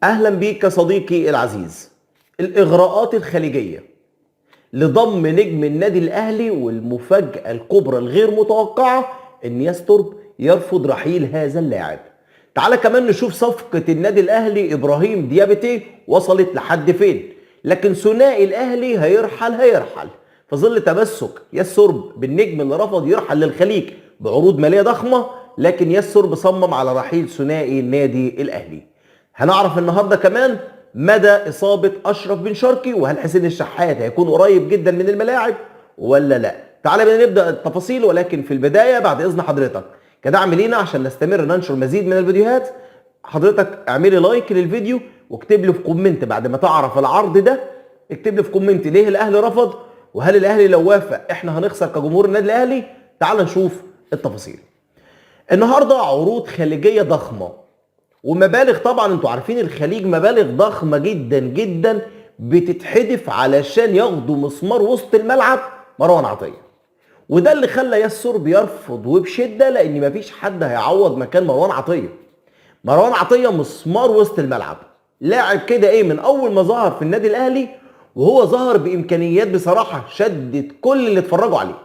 أهلا بيك يا صديقي العزيز. الإغراءات الخليجية لضم نجم النادي الأهلي، والمفاجأة الكبرى الغير متوقعة إن يسترب يرفض رحيل هذا اللاعب. تعال كمان نشوف صفقة النادي الأهلي إبراهيم ديابتي وصلت لحد فين. لكن ثنائي الأهلي هيرحل في ظل تمسك يسترب بالنجم اللي رفض يرحل للخليج بعروض مالية ضخمة، لكن يسترب صمم على رحيل ثنائي النادي الأهلي. هنعرف النهارده كمان مدى اصابه اشرف بن شرقي، وهل حسين الشحات هيكون قريب جدا من الملاعب ولا لا. تعالى بينا نبدا التفاصيل، ولكن في البدايه بعد اذن حضرتك كدعم لينا عشان نستمر ننشر مزيد من الفيديوهات، حضرتك اعملي لايك للفيديو واكتب لي في كومنت بعد ما تعرف العرض ده، اكتب لي في كومنت ليه الاهلي رفض، وهل الاهلي لو وافق احنا هنخسر كجمهور النادي الاهلي. تعال نشوف التفاصيل. النهارده عروض خليجيه ضخمه ومبالغ، طبعا انتوا عارفين الخليج مبالغ ضخمه جدا جدا بتتحدف علشان ياخدوا مسمار وسط الملعب مروان عطيه. وده اللي خلى ياسر بيرفض وبشده، لان مفيش حد هيعوض مكان مروان عطيه. مروان عطيه مسمار وسط الملعب، لاعب كده من اول ما ظهر في النادي الاهلي وهو ظهر بامكانيات بصراحه شدت كل اللي اتفرجوا عليه.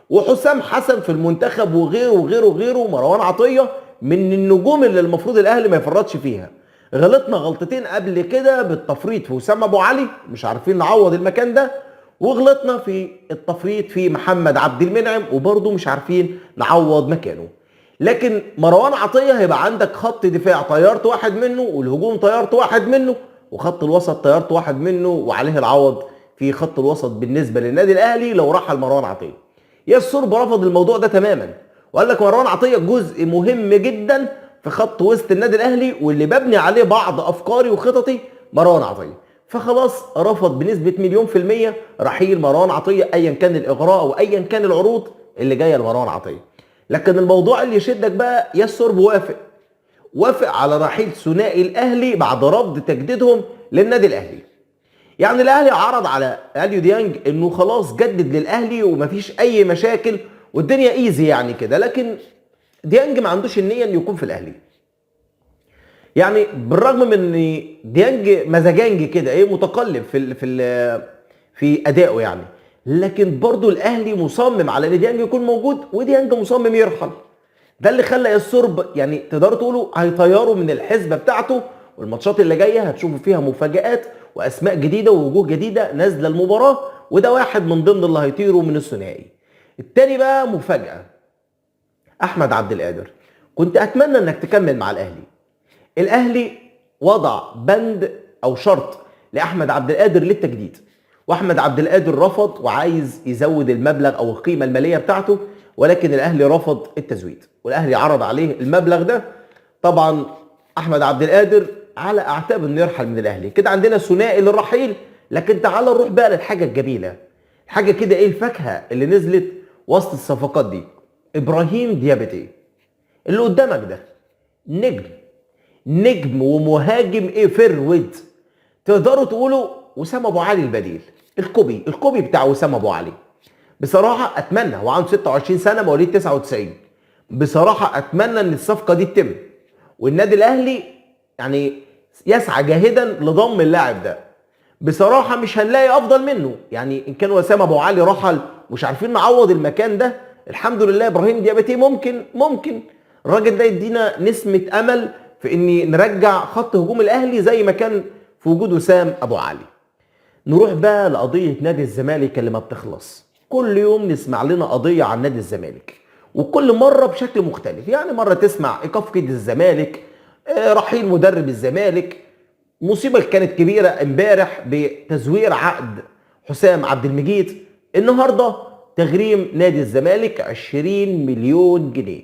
وحسام حسن في المنتخب وغيره وغيره وغيره. مروان عطيه من النجوم اللي المفروض الاهلي ما يفرطش فيها. غلطنا غلطتين قبل كده بالتفريط في وسام ابو علي، مش عارفين نعوض المكان ده، وغلطنا في التفريط في محمد عبد المنعم وبرضه مش عارفين نعوض مكانه. لكن مروان عطيه هيبقى عندك خط دفاع طيرت واحد منه، والهجوم طيرت واحد منه، وخط الوسط طيرت واحد منه، وعليه العوض في خط الوسط بالنسبه للنادي الاهلي لو رحل مروان عطيه. ياسر رفض الموضوع ده تماما، وقال لك مروان عطيه جزء مهم جدا في خط وسط النادي الاهلي، واللي ببني عليه بعض افكاري وخططي مروان عطيه. فخلاص رفض بنسبه مليون في الميه رحيل مروان عطيه، ايا كان الاغراء وايا كان العروض اللي جايه لمروان عطيه. لكن الموضوع اللي يشدك بقى، ياسر وافق على رحيل ثنائي الاهلي بعد رفض تجديدهم للنادي الاهلي. يعني الاهلي عرض على اليو ديانج انه خلاص جدد للاهلي ومفيش اي مشاكل والدنيا ايزي يعني كده، لكن ديانج ما عندوش النيه انه يكون في الاهلي. يعني بالرغم من ان ديانج مزاجنج كده متقلب في ادائه يعني، لكن برضو الاهلي مصمم على ان ديانج يكون موجود وديانج مصمم يرحل. ده اللي خلى ياسر يعني تقدروا تقولوا هيطيروا من الحسبه بتاعته، والماتشات اللي جايه هتشوفوا فيها مفاجآت واسماء جديده ووجوه جديده نازله المباراه، وده واحد من ضمن اللي هيطيروا من الثنائي. التاني بقى مفاجاه، احمد عبد القادر. كنت اتمنى انك تكمل مع الاهلي. الاهلي وضع بند او شرط لاحمد عبد القادر للتجديد، واحمد عبد القادر رفض وعايز يزود المبلغ او القيمه الماليه بتاعته، ولكن الاهلي رفض التزويد، والاهلي عرض عليه المبلغ ده. طبعا احمد عبد القادر على اعتاب انه يرحل من الاهلي. كده عندنا ثنائي للرحيل. لكن تعال نروح بقى للحاجه الجميله، حاجه كده الفاكهه اللي نزلت وسط الصفقات دي. ابراهيم ديابتي اللي قدامك ده نجم ومهاجم فرود، تقدروا تقولوا وسام ابو علي البديل، الكوبي بتاع وسام ابو علي. بصراحه اتمنى، هو عنده 26 سنه مواليد 99، بصراحه اتمنى ان الصفقه دي تتم، والنادي الاهلي يعني يسعى جاهدا لضم اللاعب ده. بصراحه مش هنلاقي افضل منه، يعني ان كان وسام ابو علي رحل مش عارفين نعوض المكان ده، الحمد لله ابراهيم ديابتي ممكن الراجل ده يدينا نسمه امل في ان نرجع خط هجوم الاهلي زي ما كان في وجود وسام ابو علي. نروح بقى لقضيه نادي الزمالك اللي ما بتخلص. كل يوم نسمع لنا قضيه عن نادي الزمالك، وكل مره بشكل مختلف. يعني مره تسمع ايقاف قيد الزمالك، رحيل مدرب الزمالك، مصيبه كانت كبيره امبارح بتزوير عقد حسام عبد المجيد، النهارده تغريم نادي الزمالك 20 مليون جنيه.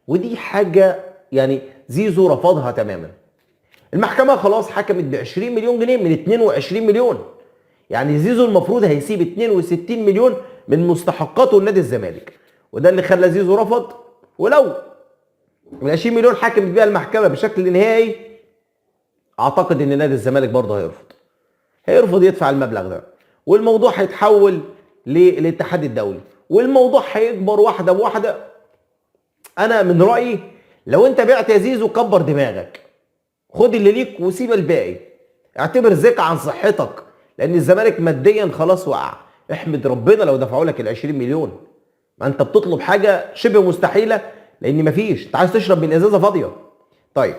ودي حاجه يعني زيزو رفضها تماما. المحكمه خلاص حكمت ب 20 مليون جنيه من 22 مليون، يعني زيزو المفروض هيسيب 62 مليون من مستحقاته لنادي الزمالك، وده اللي خلى زيزو رفض. ولو ال 20 مليون حكمت بيها المحكمه بشكل نهائي، اعتقد ان نادي الزمالك برضه هيرفض يدفع المبلغ ده، والموضوع هيتحول للاتحاد الدولي، والموضوع هيكبر واحده بواحده. انا من رايي لو انت بعت يا زيزو كبر دماغك، خد اللي ليك وسيب الباقي. اعتبر ذكاء عن صحتك، لان الزمالك ماديا خلاص وقع. احمد ربنا لو دفعوا لك ال 20 مليون. ما انت بتطلب حاجه شبه مستحيله، لان مفيش، انت عايز تشرب من ازازه فاضيه. طيب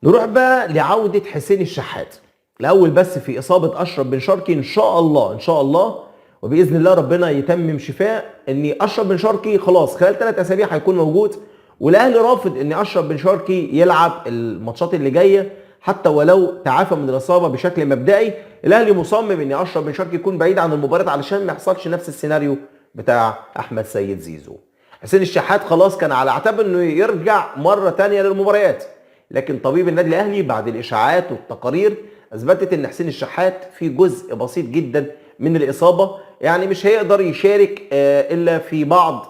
نروح بقى لعوده حسين الشحات. الاول بس في اصابه اشرف بن شرقي، ان شاء الله ان شاء الله وباذن الله ربنا يتمم شفاء، ان اشرف بن شرقي خلاص خلال 3 اسابيع هيكون موجود. والاهلي رافض ان اشرف بن شرقي يلعب الماتشات اللي جايه حتى ولو تعافى من الاصابه بشكل مبدئي. الاهلي مصمم ان اشرف بن شرقي يكون بعيد عن المباراه علشان ما يحصلش نفس السيناريو بتاع احمد سيد زيزو. حسين الشحات خلاص كان على اعتاب انه يرجع مره ثانيه للمباريات، لكن طبيب النادي الاهلي بعد الاشاعات والتقارير اثبتت ان حسين الشحات في جزء بسيط جدا من الاصابه، يعني مش هيقدر يشارك الا في بعض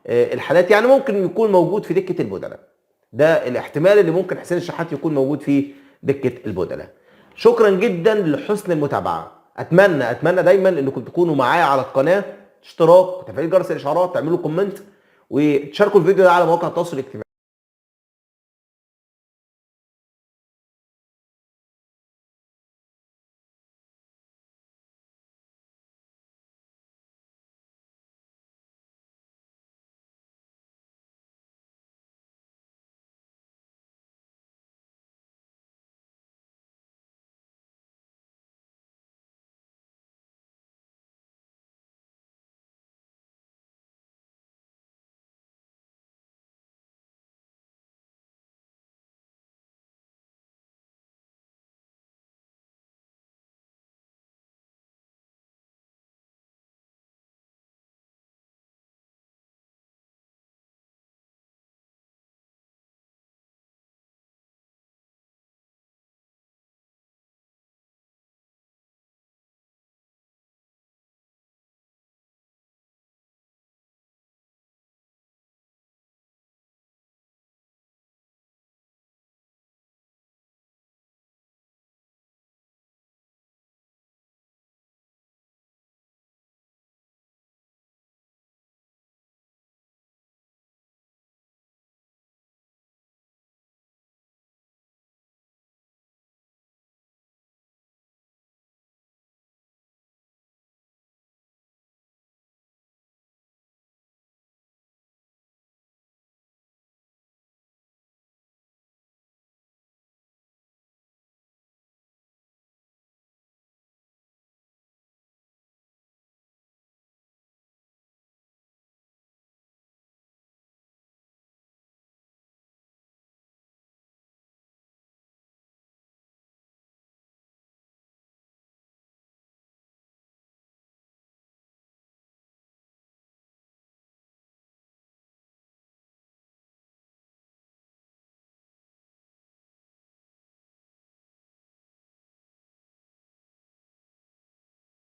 الحالات، يعني ممكن يكون موجود في دكه البدلاء. ده الاحتمال اللي ممكن حسين الشحات يكون موجود في دكه البدلاء. شكرا جدا لحسن المتابعه. اتمنى دايما انكم تكونوا معايا على القناه، اشتراك وتفعيل جرس الاشعارات، تعملوا كومنت وتشاركوا الفيديو ده على مواقع التواصل الاجتماعي.